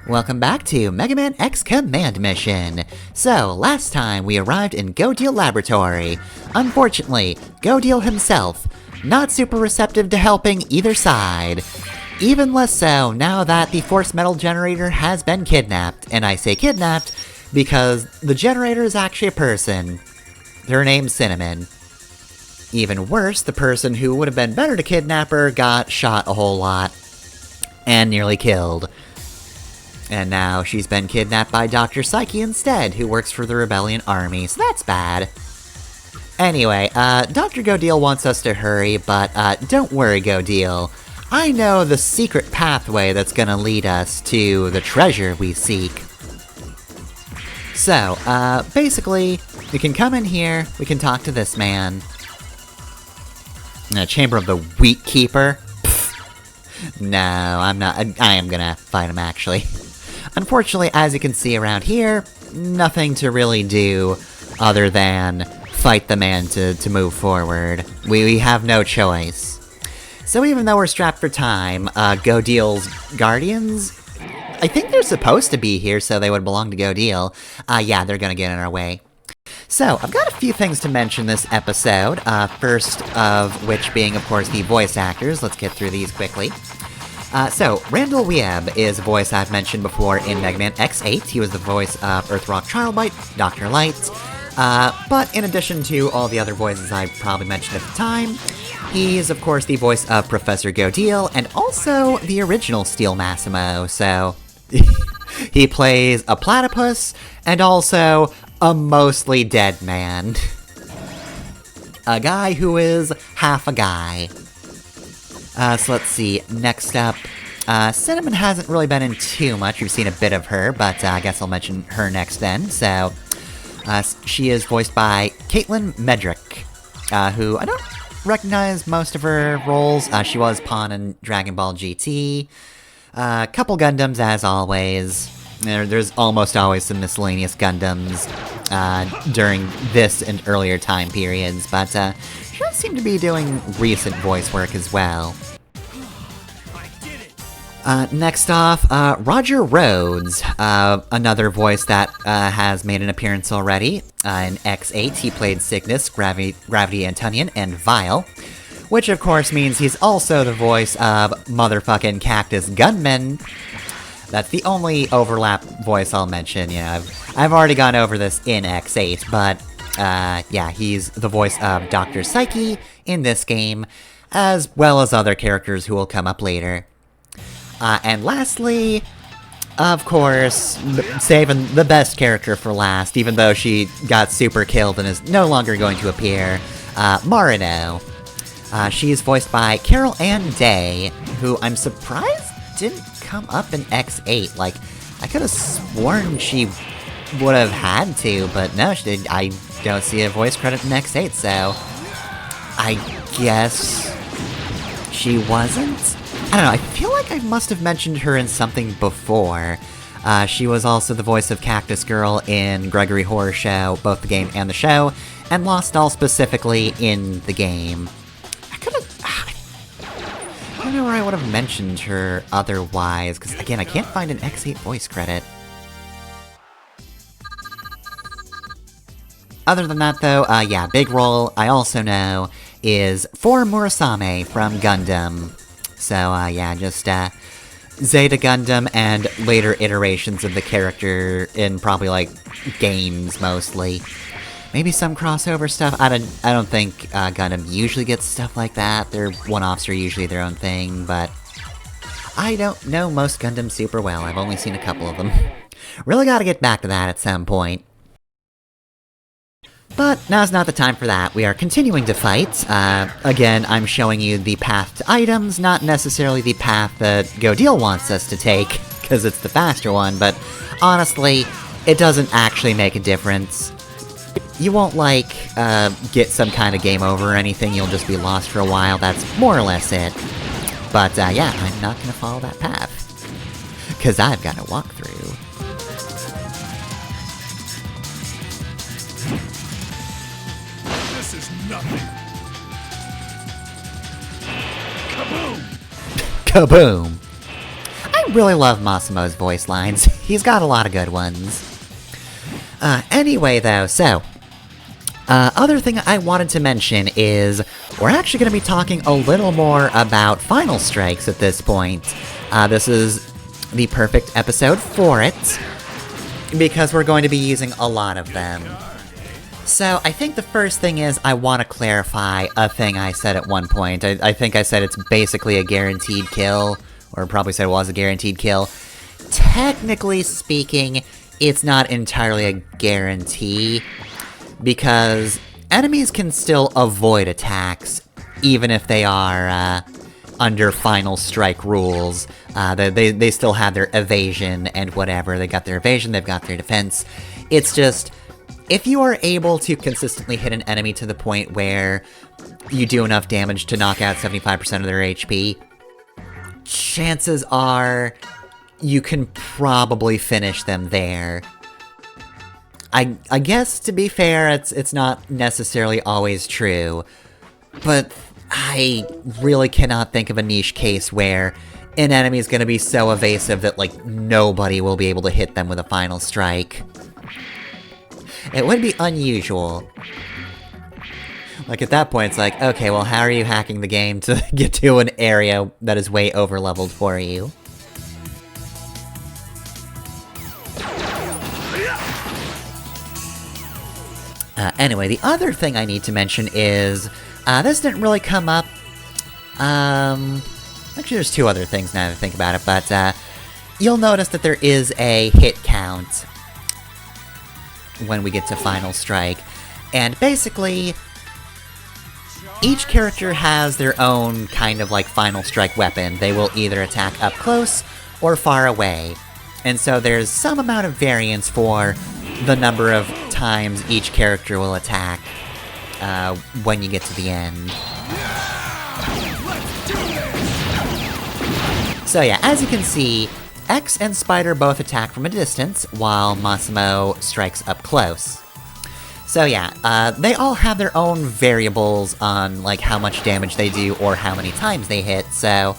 Welcome back to Mega Man X Command Mission. So, last time we arrived in Godeel Laboratory. Unfortunately, Godeel himself, not super receptive to helping either side. Even less so now that the Force Metal Generator has been kidnapped. And I say kidnapped because the generator is actually a person. Her name's Cinnamon. Even worse, the person who would have been better to kidnap her got shot a whole lot. And nearly killed. And now she's been kidnapped by Dr. Psyche instead, who works for the Rebellion Army, so that's bad. Anyway, Dr. Godeel wants us to hurry, but don't worry, Godeel. I know the secret pathway that's gonna lead us to the treasure we seek. So, basically, we can come in here, we can talk to this man. Chamber of the Wheat Keeper? Pfft. No, I'm not. I am gonna fight him, actually. Unfortunately, as you can see around here, nothing to really do other than fight the man to move forward. We have no choice. So even though we're strapped for time, Godeel's guardians, I think they're supposed to be here, so they would belong to Godeel. Yeah, they're gonna get in our way. So, I've got a few things to mention this episode, first of which being, of course, the voice actors. Let's get through these quickly. So, Randall Weeb is a voice I've mentioned before in Mega Man X8. He was the voice of Earthrock Trilobite, Dr. Light. But in addition to all the other voices I probably mentioned at the time, he is, of course, the voice of Professor Godeel, and also the original Steel Massimo, so... he plays a platypus, and also a mostly dead man. A guy who is half a guy. So let's see, next up, Cinnamon hasn't really been in too much, we've seen a bit of her, but I guess I'll mention her next then, so... she is voiced by Caitlin Medrick, who I don't recognize most of her roles. She was Pawn in Dragon Ball GT, couple Gundams as always. There's almost always some miscellaneous Gundams during this and earlier time periods, but she does seem to be doing recent voice work as well. Next off, Roger Rhodes, another voice that has made an appearance already. In X8, he played Cygnus, Gravity Antonian, and Vile, which of course means he's also the voice of motherfucking Cactus Gunman. That's the only overlap voice I'll mention, you know, I've already gone over this in X8, but, yeah, he's the voice of Dr. Psyche in this game, as well as other characters who will come up later. And lastly, of course, saving the best character for last, even though she got super killed and is no longer going to appear, Marino. She is voiced by Carol Ann Day, who I'm surprised didn't come up in X8. Like, I could have sworn she would have had to, but no, she did. I don't see a voice credit in X8, so I guess she wasn't? I don't know, I feel like I must have mentioned her in something before. She was also the voice of Cactus Girl in Gregory Horror Show, both the game and the show, and Lost Doll specifically in the game. I don't know where I would have mentioned her otherwise, because again, I can't find an X8 voice credit. Other than that though, yeah, big role I also know is for Murasame from Gundam. So, yeah, just, Zeta Gundam and later iterations of the character in probably, like, games, mostly. Maybe some crossover stuff. I don't think, Gundam usually gets stuff like that. Their one-offs are usually their own thing, but... I don't know most Gundams super well. I've only seen a couple of them. Really gotta get back to that at some point. But now's not the time for that. We are continuing to fight. Again, I'm showing you the path to items, not necessarily the path that Godeel wants us to take, because it's the faster one, but honestly, it doesn't actually make a difference. You won't, like, get some kind of game over or anything, you'll just be lost for a while, that's more or less it. But, yeah, I'm not gonna follow that path. Because I've got a walkthrough. Nothing. Kaboom! Kaboom! I really love Masamo's voice lines. He's got a lot of good ones. Anyway, though, so... other thing I wanted to mention is, we're actually going to be talking a little more about Final Strikes at this point. This is the perfect episode for it, because we're going to be using a lot of them. So, I think the first thing is, I want to clarify a thing I said at one point. I think I said it's basically a guaranteed kill, or probably said it was a guaranteed kill. Technically speaking, it's not entirely a guarantee, because enemies can still avoid attacks, even if they are, under Final Strike rules. They still have their evasion and whatever. They got their evasion, they've got their defense. It's just, if you are able to consistently hit an enemy to the point where you do enough damage to knock out 75% of their HP, chances are you can probably finish them there. I guess, to be fair, it's not necessarily always true, but I really cannot think of a niche case where an enemy is going to be so evasive that, like, nobody will be able to hit them with a Final Strike. It would be unusual. Like, at that point, it's like, okay, well, how are you hacking the game to get to an area that is way over-leveled for you? Anyway, the other thing I need to mention is, this didn't really come up, actually there's two other things now that I think about it, but, you'll notice that there is a hit count when we get to Final Strike, and basically, each character has their own kind of, like, Final Strike weapon. They will either attack up close or far away, and so there's some amount of variance for the number of times each character will attack when you get to the end. So yeah, as you can see, X and Spider both attack from a distance, while Massimo strikes up close. So yeah, they all have their own variables on, like, how much damage they do or how many times they hit, so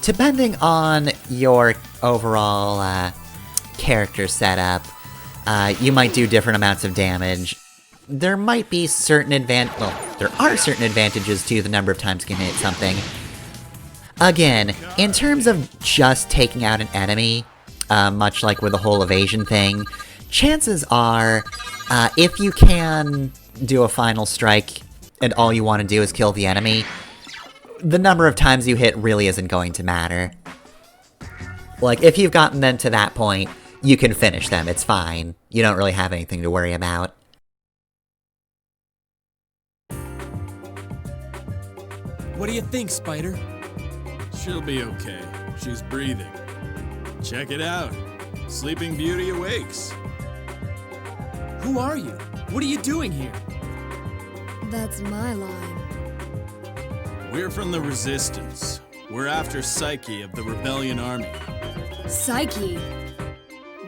depending on your overall character setup, you might do different amounts of damage. There might be certain there are certain advantages to the number of times you can hit something. Again, in terms of just taking out an enemy, much like with the whole evasion thing, chances are, if you can do a Final Strike and all you want to do is kill the enemy, the number of times you hit really isn't going to matter. Like, if you've gotten them to that point, you can finish them, it's fine. You don't really have anything to worry about. What do you think, Spider? She'll be okay. She's breathing. Check it out. Sleeping Beauty awakes. Who are you? What are you doing here? That's my line. We're from the Resistance. We're after Psyche of the Rebellion Army. Psyche?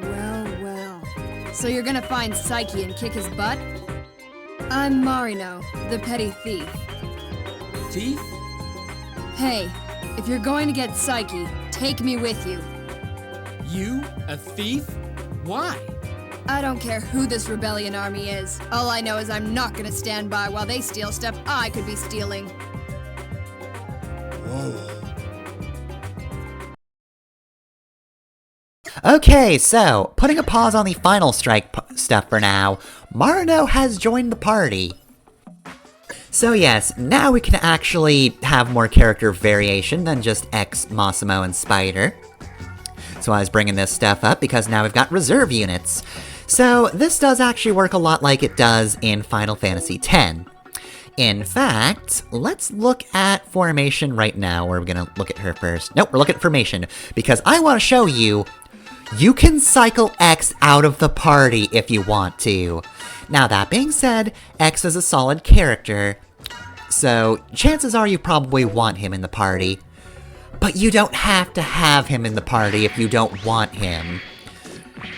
Well, well. So you're gonna find Psyche and kick his butt? I'm Marino, the petty thief. Thief? Hey, if you're going to get Psyche, take me with you. You? A thief? Why? I don't care who this rebellion army is. All I know is I'm not gonna stand by while they steal stuff I could be stealing. Okay, so, putting a pause on the Final Strike stuff for now, Marino has joined the party. So yes, now we can actually have more character variation than just X, Massimo, and Spider. So I was bringing this stuff up because now we've got reserve units. So this does actually work a lot like it does in Final Fantasy X. In fact, let's look at Formation right now. We're gonna look at her first. Nope, we're looking at Formation, because I want to show you, you can cycle X out of the party if you want to. Now that being said, X is a solid character, so chances are you probably want him in the party. But you don't have to have him in the party if you don't want him.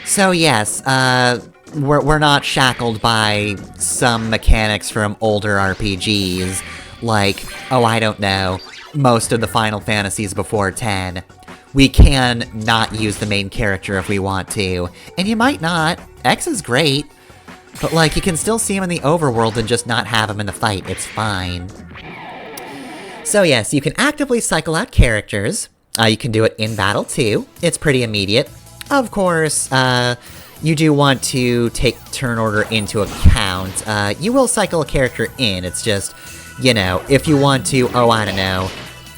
So yes, we're not shackled by some mechanics from older RPGs, like, oh, I don't know, most of the Final Fantasies before 10, we can not use the main character if we want to. And you might not. X is great. But, like, you can still see him in the overworld and just not have him in the fight. It's fine. So yes, you can actively cycle out characters. You can do it in battle, too. It's pretty immediate. Of course, you do want to take turn order into account. You will cycle a character in, it's just, you know, if you want to, oh, I don't know,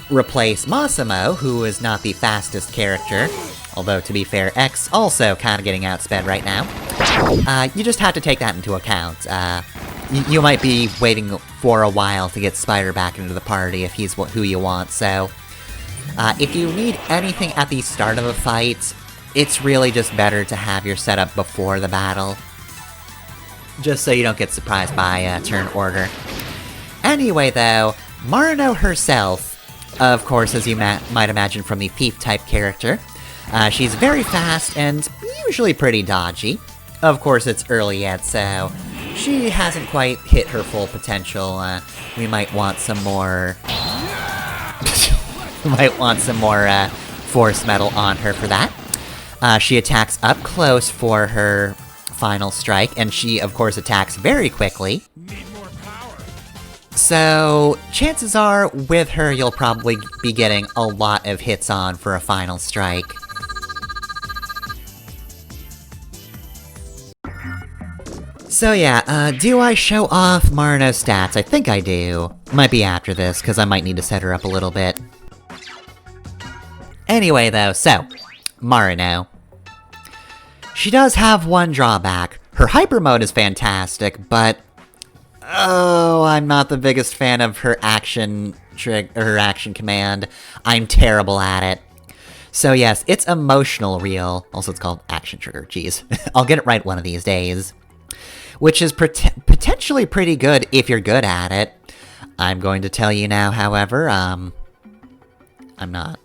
replace Massimo, who is not the fastest character, although, to be fair, X also kind of getting outsped right now, you just have to take that into account. You might be waiting for a while to get Spider back into the party if he's who you want, so... if you need anything at the start of a fight, it's really just better to have your setup before the battle. Just so you don't get surprised by turn order. Anyway though, Marino herself, of course as you might imagine from the thief-type character, she's very fast and usually pretty dodgy. Of course it's early yet, so she hasn't quite hit her full potential. We might want some more... force metal on her for that. She attacks up close for her final strike, and she, of course, attacks very quickly. So, chances are, with her, you'll probably be getting a lot of hits on for a final strike. So yeah, do I show off Marino's stats? I think I do. Might be after this, because I might need to set her up a little bit. Anyway though, so, Marino. She does have one drawback. Her hyper mode is fantastic, but... oh, I'm not the biggest fan of her action command. I'm terrible at it. So yes, it's emotional reel. Also it's called action trigger, jeez. I'll get it right one of these days. Which is potentially pretty good if you're good at it. I'm going to tell you now, however, I'm not.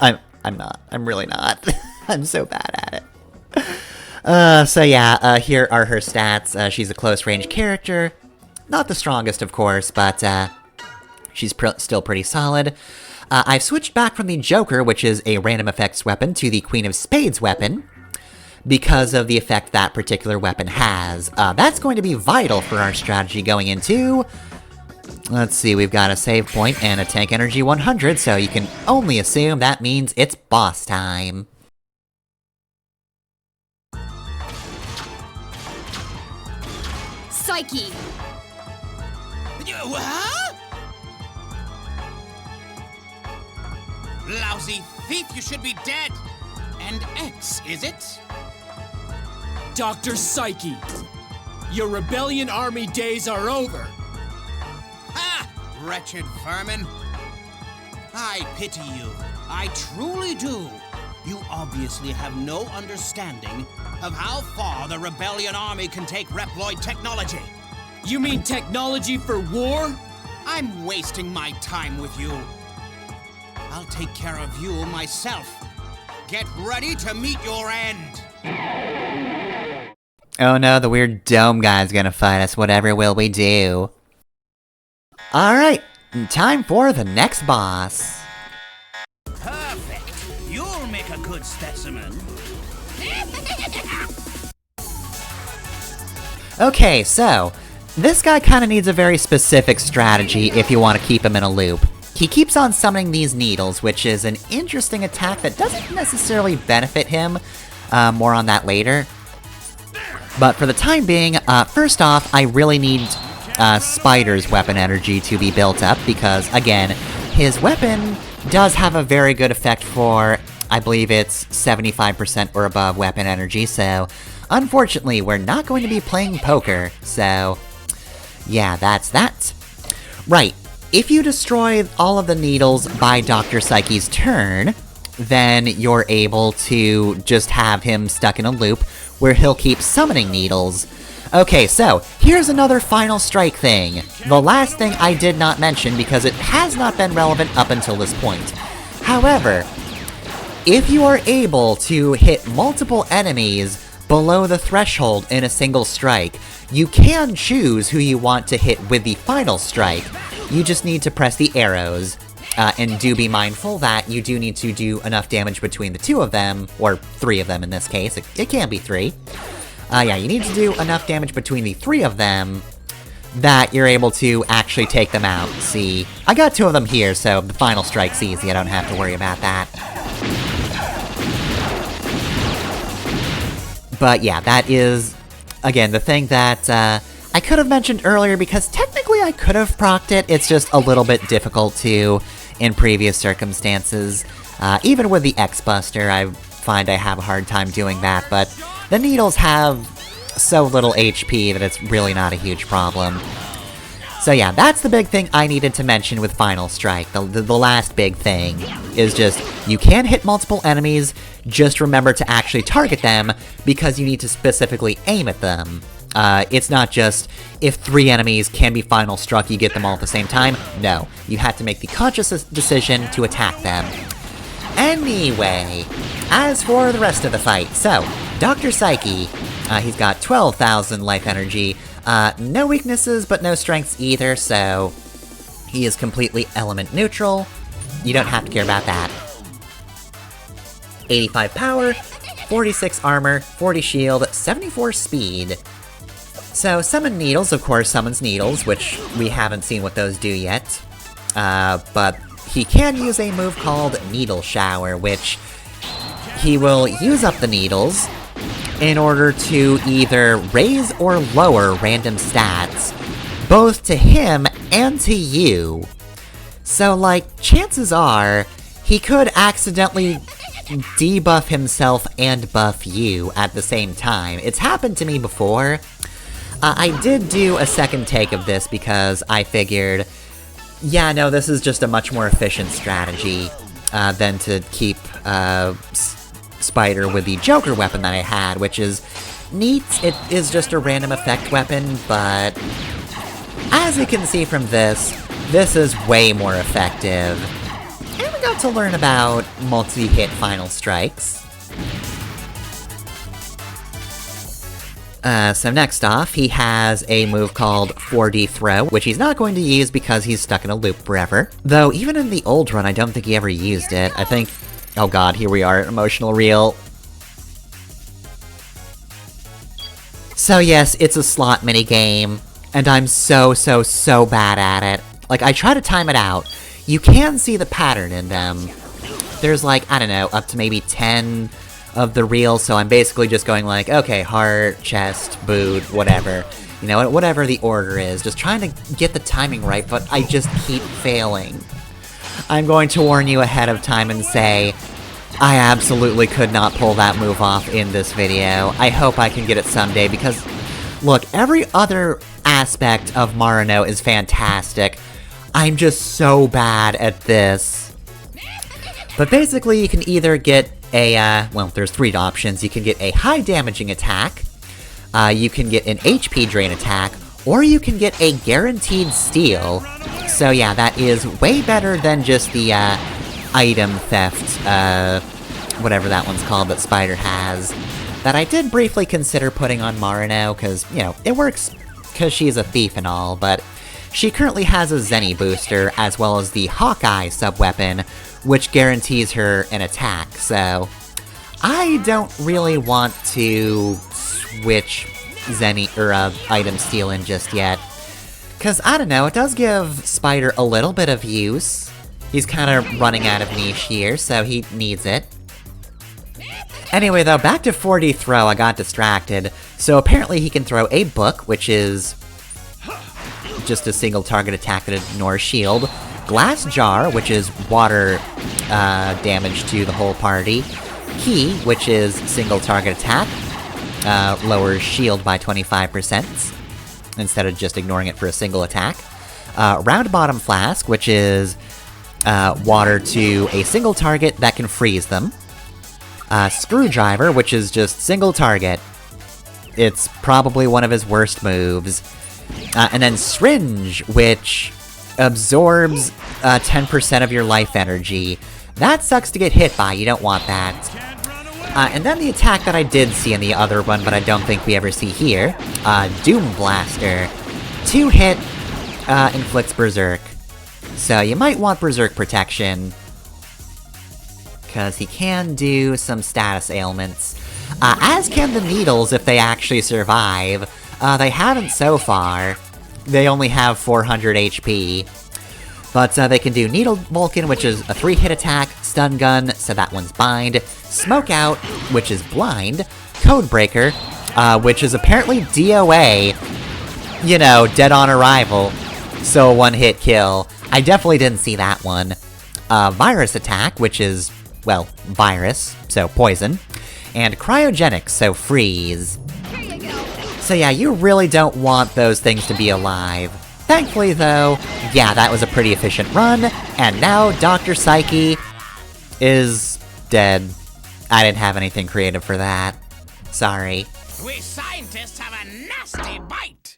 I'm not. I'm really not. I'm so bad at it. So yeah, here are her stats. She's a close-range character. Not the strongest, of course, but, she's still pretty solid. I've switched back from the Joker, which is a random effects weapon, to the Queen of Spades weapon, because of the effect that particular weapon has. That's going to be vital for our strategy going into... let's see, we've got a save point and a tank energy 100, so you can only assume that means it's boss time. Psyche! What? Lousy thief, you should be dead! And X, is it? Dr. Psyche, your rebellion army days are over. Ha! Wretched vermin! I pity you. I truly do. You obviously have no understanding of how far the rebellion army can take Reploid technology. You mean technology for war? I'm wasting my time with you. I'll take care of you myself. Get ready to meet your end. Oh no, the weird dome guy's gonna fight us, whatever will we do? Alright, time for the next boss. Perfect. You'll make a good specimen. Okay, so, this guy kinda needs a very specific strategy if you want to keep him in a loop. He keeps on summoning these needles, which is an interesting attack that doesn't necessarily benefit him. More on that later. But for the time being, first off, I really need Spider's weapon energy to be built up, because, again, his weapon does have a very good effect for, I believe it's 75% or above weapon energy, so unfortunately, we're not going to be playing poker, so yeah, that's that. Right, if you destroy all of the needles by Dr. Psyche's turn, then you're able to just have him stuck in a loop where he'll keep summoning needles. Okay, so, here's another final strike thing. The last thing I did not mention because it has not been relevant up until this point. However, if you are able to hit multiple enemies below the threshold in a single strike, you can choose who you want to hit with the final strike. You just need to press the arrows. And do be mindful that you do need to do enough damage between the two of them, or three of them in this case, it can be three. Yeah, you need to do enough damage between the three of them that you're able to actually take them out. See, I got two of them here, so the final strike's easy, I don't have to worry about that. But yeah, that is, again, the thing that, I could have mentioned earlier, because technically I could have procced it, it's just a little bit difficult to in previous circumstances. Even with the X-Buster, I find I have a hard time doing that, but the needles have so little HP that it's really not a huge problem. So yeah, that's the big thing I needed to mention with Final Strike. The last big thing is just, you can hit multiple enemies, just remember to actually target them, because you need to specifically aim at them. It's not just, if 3 enemies can be final struck, you get them all at the same time. No, you have to make the conscious decision to attack them. Anyway, as for the rest of the fight, so, Dr. Psyche, he's got 12,000 life energy, no weaknesses but no strengths either, so he is completely element neutral. You don't have to care about that. 85 power, 46 armor, 40 shield, 74 speed. So, Summon Needles, of course, summons Needles, which we haven't seen what those do yet. But he can use a move called Needle Shower, which he will use up the needles in order to either raise or lower random stats, both to him and to you. So, like, chances are, he could accidentally debuff himself and buff you at the same time. It's happened to me before. I did do a second take of this because I figured, yeah, no, this is just a much more efficient strategy than to keep Spider with the Joker weapon that I had, which is neat. It is just a random effect weapon, but as you can see from this is way more effective. And we got to learn about multi-hit final strikes. So next off, he has a move called 4D Throw, which he's not going to use because he's stuck in a loop forever. Though, even in the old run, I don't think he ever used it. I think... oh god, here we are, emotional reel. So yes, it's a slot minigame, and I'm so bad at it. Like, I try to time it out. You can see the pattern in them. There's like, I don't know, up to maybe 10... of the reel, so I'm basically just going like, okay, heart, chest, boot, whatever. You know, whatever the order is, just trying to get the timing right, but I just keep failing. I'm going to warn you ahead of time and say, I absolutely could not pull that move off in this video. I hope I can get it someday, because, look, every other aspect of Marino is fantastic. I'm just so bad at this. But basically, you can either get a, well, there's 3 options. You can get a high damaging attack, you can get an HP drain attack, or you can get a guaranteed steal. So yeah, that is way better than just the, item theft, whatever that one's called that Spider has, that I did briefly consider putting on Marino, cause, you know, it works cause she's a thief and all, but she currently has a Zenny booster, as well as the Hawkeye sub-weapon, which guarantees her an attack, so I don't really want to switch Zenny, or item stealing just yet. Cause, I don't know, it does give Spider a little bit of use. He's kinda running out of niche here, so he needs it. Anyway though, back to 4D Throw, I got distracted. So apparently he can throw a book, which is just a single target attack that ignores shield. Glass Jar, which is water damage to the whole party. Key, which is single target attack, lowers shield by 25%, instead of just ignoring it for a single attack. Round Bottom Flask, which is water to a single target that can freeze them. Screwdriver, which is just single target. It's probably one of his worst moves. And then Syringe, which absorbs 10% of your life energy. That sucks to get hit by, you don't want that. And then the attack that I did see in the other one, but I don't think we ever see here, Doom Blaster. 2-hit, inflicts Berserk. So you might want Berserk Protection, because he can do some status ailments. As can the needles if they actually survive. They haven't so far. They only have 400 HP. But they can do Needle Vulcan, which is a 3-hit attack, Stun Gun, so that one's Bind, Smoke Out, which is Blind, Code Breaker, which is apparently DOA, you know, dead on arrival, so a 1-hit kill. I definitely didn't see that one. Virus Attack, which is, well, virus, so poison, and Cryogenic, so freeze. So yeah, you really don't want those things to be alive. Thankfully though, yeah, that was a pretty efficient run, and now Dr. Psyche is dead. I didn't have anything creative for that. Sorry. We scientists have a nasty bite!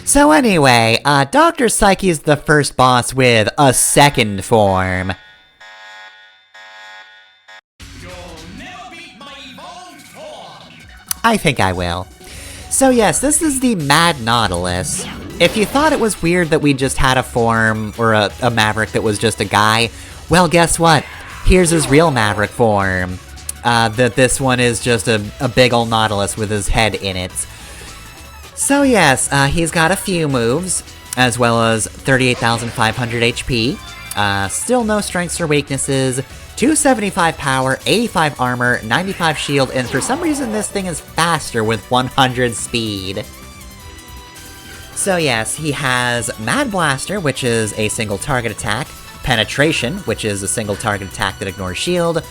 So anyway, Dr. Psyche is the first boss with a second form. I think I will. So yes, this is the Mad Nautilus. If you thought it was weird that we just had a form, or a Maverick that was just a guy, well guess what? Here's his real Maverick form. That this one is just a big ol' Nautilus with his head in it. So yes, he's got a few moves, as well as 38,500 HP. Still no strengths or weaknesses, 275 power, 85 armor, 95 shield, and for some reason this thing is faster with 100 speed. So yes, he has Mad Blaster, which is a single target attack, Penetration, which is a single target attack that ignores shield,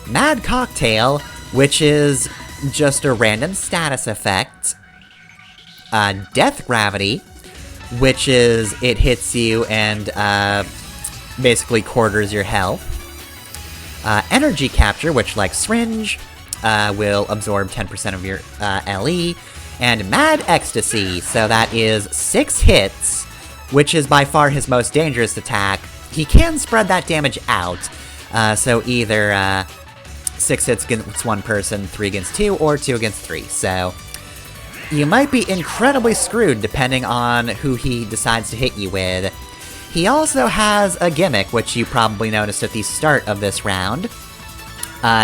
Mad Cocktail, which is just a random status effect, Death Gravity, which is, it hits you and, basically quarters your health. Energy Capture, which, like Syringe, will absorb 10% of your, LE. And Mad Ecstasy, so that is 6 hits, which is by far his most dangerous attack. He can spread that damage out, so either, 6 hits against 1 person, 3 against 2, or 2 against 3, so you might be incredibly screwed depending on who he decides to hit you with. He also has a gimmick, which you probably noticed at the start of this round,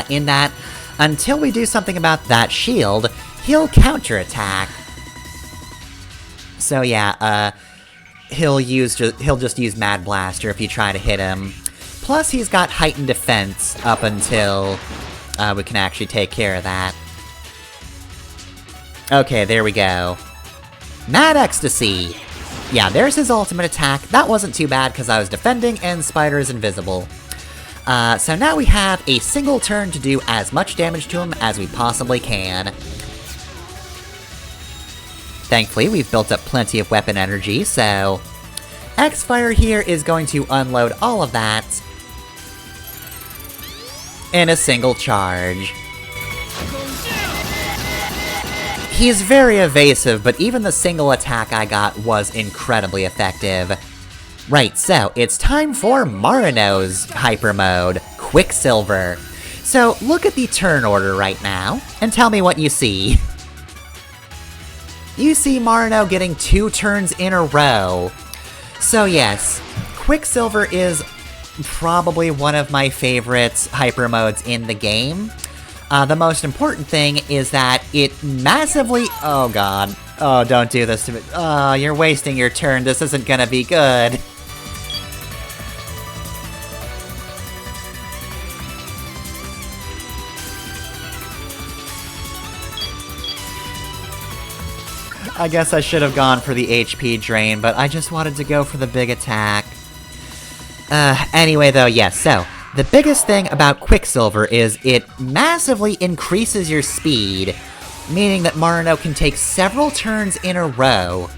in that, until we do something about that shield, he'll counterattack. So yeah, he'll just use Mad Blaster if you try to hit him. Plus, he's got heightened defense up until we can actually take care of that. Okay, there we go. Mad Ecstasy! Yeah, there's his ultimate attack. That wasn't too bad because I was defending and Spider is invisible. So now we have a single turn to do as much damage to him as we possibly can. Thankfully, we've built up plenty of weapon energy, so X-Fire here is going to unload all of that in a single charge. He's very evasive, but even the single attack I got was incredibly effective. Right, so it's time for Marino's Hyper Mode, Quicksilver. So look at the turn order right now, and tell me what you see. You see Marino getting 2 turns in a row. So yes, Quicksilver is probably one of my favorite Hyper Modes in the game. The most important thing is that it massively— oh god. Oh, don't do this to me. Oh, you're wasting your turn. This isn't gonna be good. I guess I should have gone for the HP drain, but I just wanted to go for the big attack. Anyway though, yes, so the biggest thing about Quicksilver is it massively increases your speed, meaning that Marino can take several turns in a row.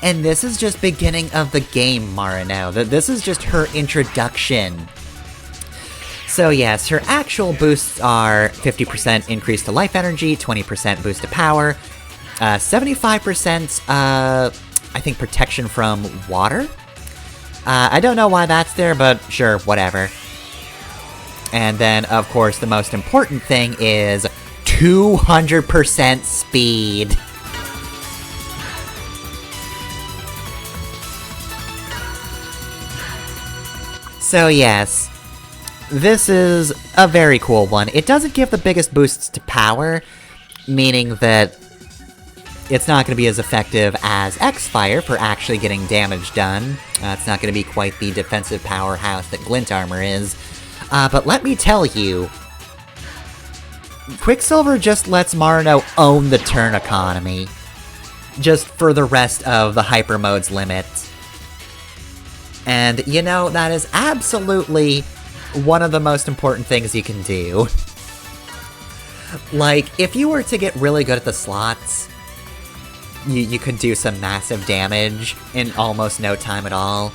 And this is just beginning of the game, Marino. This is just her introduction. So yes, her actual boosts are 50% increase to life energy, 20% boost to power, 75%, I think protection from water, I don't know why that's there, but sure, whatever. And then, of course, the most important thing is 200% speed. So yes, this is a very cool one. It doesn't give the biggest boosts to power, meaning that it's not going to be as effective as X-Fire for actually getting damage done. It's not going to be quite the defensive powerhouse that Glint Armor is. But let me tell you, Quicksilver just lets Marino own the turn economy, just for the rest of the Hyper Mode's limit. And, you know, that is absolutely one of the most important things you can do. Like, if you were to get really good at the slots, you could do some massive damage in almost no time at all.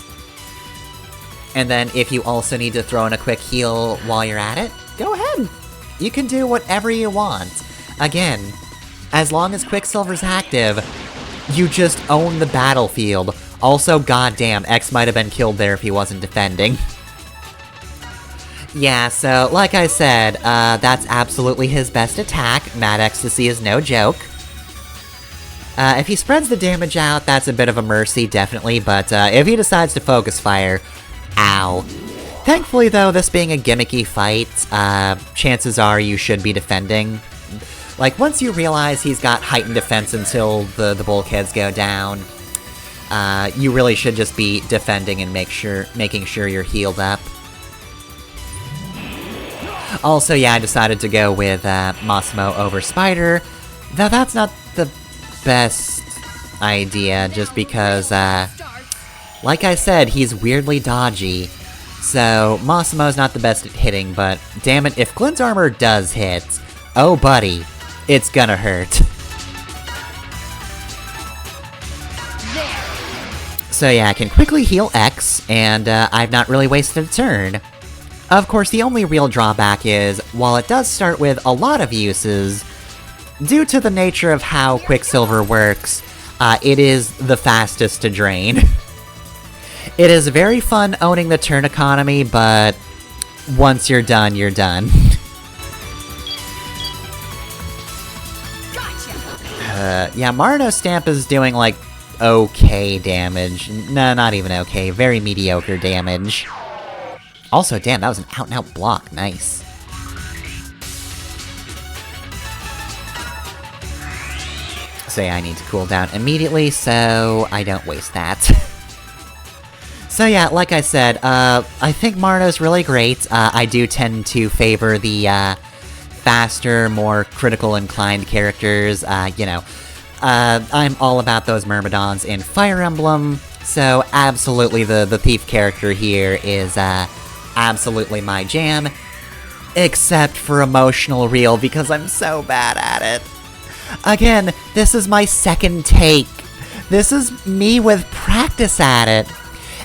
And then if you also need to throw in a quick heal while you're at it, go ahead. You can do whatever you want. Again, as long as Quicksilver's active, you just own the battlefield. Also, goddamn, X might have been killed there if he wasn't defending. Yeah, so, like I said, that's absolutely his best attack. Mad Ecstasy is no joke. If he spreads the damage out, that's a bit of a mercy, definitely, but if he decides to focus fire, ow. Thankfully, though, this being a gimmicky fight, chances are you should be defending. Like, once you realize he's got heightened defense until the bulkheads go down, you really should just be defending and making sure you're healed up. Also, yeah, I decided to go with Massimo over Spider, though that's not the best idea, just because, like I said, he's weirdly dodgy. So, Massimo's not the best at hitting, but damn it, if Glint's armor does hit, oh buddy, it's gonna hurt. So yeah, I can quickly heal X, and I've not really wasted a turn. Of course, the only real drawback is, while it does start with a lot of uses, due to the nature of how Quicksilver works, it is the fastest to drain. It is very fun owning the turn economy, but once you're done, you're done. Yeah, Marino's Stamp is doing, like, okay damage. No, not even okay. Very mediocre damage. Also, damn, that was an out-and-out block. Nice. So yeah, I need to cool down immediately, so I don't waste that. So yeah, like I said, I think Marino's really great. I do tend to favor the, faster, more critical-inclined characters, you know. I'm all about those Myrmidons in Fire Emblem, so absolutely the Thief character here is, absolutely my jam. Except for Emotional Reel, because I'm so bad at it. Again, this is my second take. This is me with practice at it.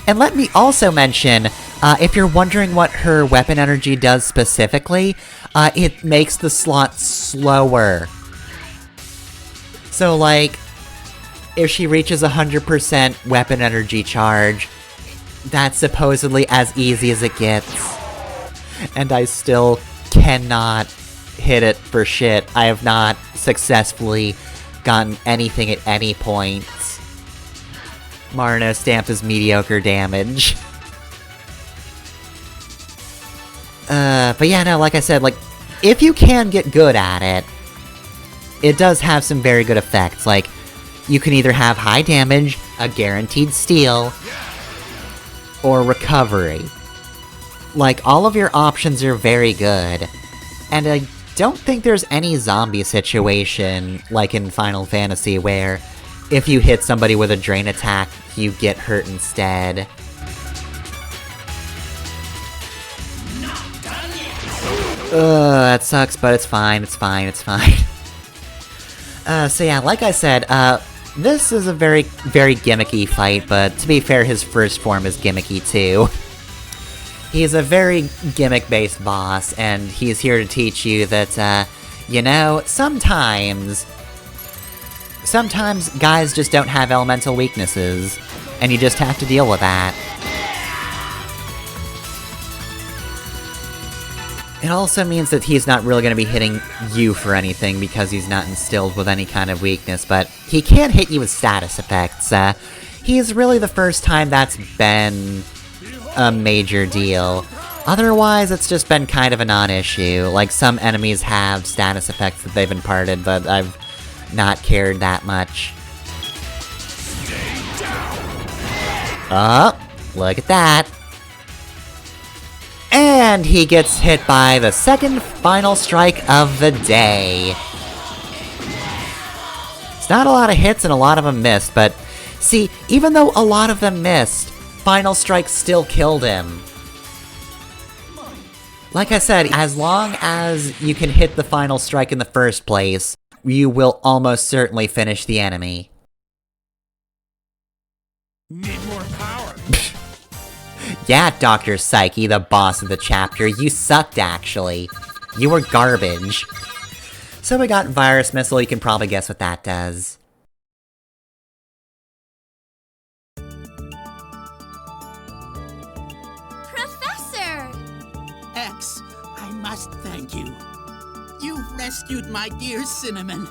And let me also mention, if you're wondering what her weapon energy does specifically, it makes the slot slower. So, like, if she reaches 100% weapon energy charge, that's supposedly as easy as it gets. And I still cannot hit it for shit. I have not successfully gotten anything at any point. Marino Stamp is mediocre damage. But yeah, no, like I said, like, if you can get good at it, it does have some very good effects. Like, you can either have high damage, a guaranteed steal, or recovery. Like, all of your options are very good. And I don't think there's any zombie situation, like in Final Fantasy, where if you hit somebody with a drain attack, you get hurt instead. That sucks, but it's fine, it's fine, it's fine. So yeah, like I said, this is a very, very gimmicky fight, but to be fair, his first form is gimmicky too. He's a very gimmick-based boss, and he's here to teach you that, you know, sometimes guys just don't have elemental weaknesses, and you just have to deal with that. It also means that he's not really going to be hitting you for anything because he's not instilled with any kind of weakness, but he can hit you with status effects. He's really the first time that's been a major deal. Otherwise, it's just been kind of a non-issue. Like, some enemies have status effects that they've imparted, but I've not cared that much. Oh, look at that. And he gets hit by the second final strike of the day. It's not a lot of hits and a lot of them missed, but see, even though a lot of them missed, final strike still killed him. Like I said, as long as you can hit the final strike in the first place, you will almost certainly finish the enemy. Need more power. Yeah, Dr. Psyche, the boss of the chapter, you sucked actually. You were garbage. So we got Virus Missile, you can probably guess what that does. Professor! X, I must thank you. You've rescued my dear Cinnamon.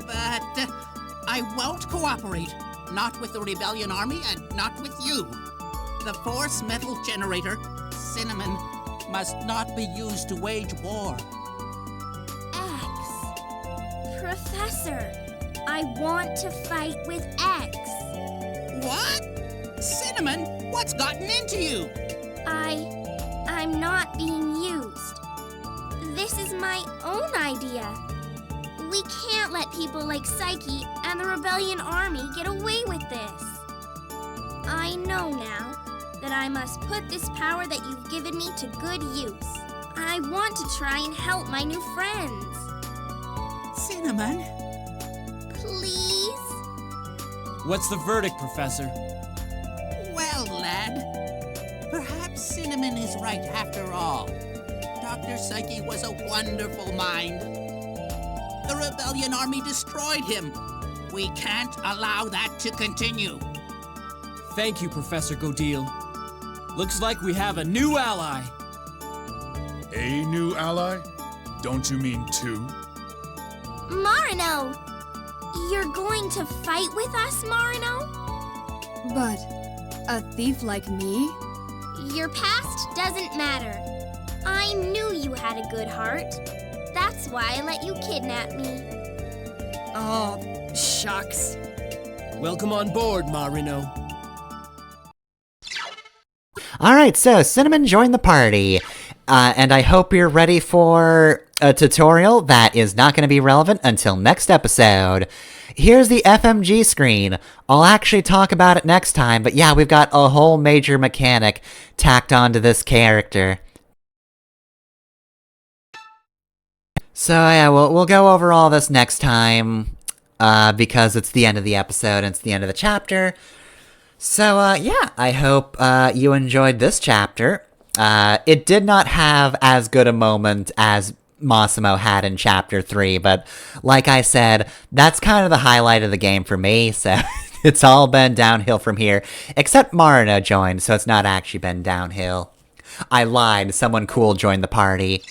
But I won't cooperate. Not with the Rebellion Army and not with you. The Force Metal Generator, Cinnamon, must not be used to wage war. X. Professor, I want to fight with X. What? Cinnamon, what's gotten into you? I'm not being used. This is my own idea. We can't let people like Psyche and the Rebellion Army get away with this. I know now that I must put this power that you've given me to good use. I want to try and help my new friends. Cinnamon? Please? What's the verdict, Professor? Well, lad, perhaps Cinnamon is right after all. Dr. Psyche was a wonderful mind. The Rebellion Army destroyed him. We can't allow that to continue. Thank you, Professor Godil. Looks like we have a new ally. A new ally? Don't you mean two? Marino! You're going to fight with us, Marino? But a thief like me? Your past doesn't matter. I knew you had a good heart. That's why I let you kidnap me. Oh, shucks. Welcome on board, Marino. Alright, so Cinnamon joined the party, and I hope you're ready for a tutorial that is not going to be relevant until next episode. Here's the FMG screen. I'll actually talk about it next time, but yeah, we've got a whole major mechanic tacked onto this character. So yeah, we'll go over all this next time, because it's the end of the episode and it's the end of the chapter. So yeah, I hope you enjoyed this chapter. It did not have as good a moment as Massimo had in Chapter 3, but like I said, that's kind of the highlight of the game for me, so it's all been downhill from here, except Marino joined, so it's not actually been downhill. I lied, someone cool joined the party.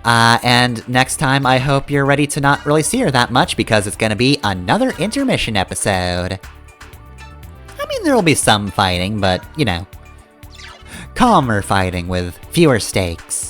And next time, I hope you're ready to not really see her that much, because it's gonna be another intermission episode. I mean, there'll be some fighting, but, you know, calmer fighting with fewer stakes.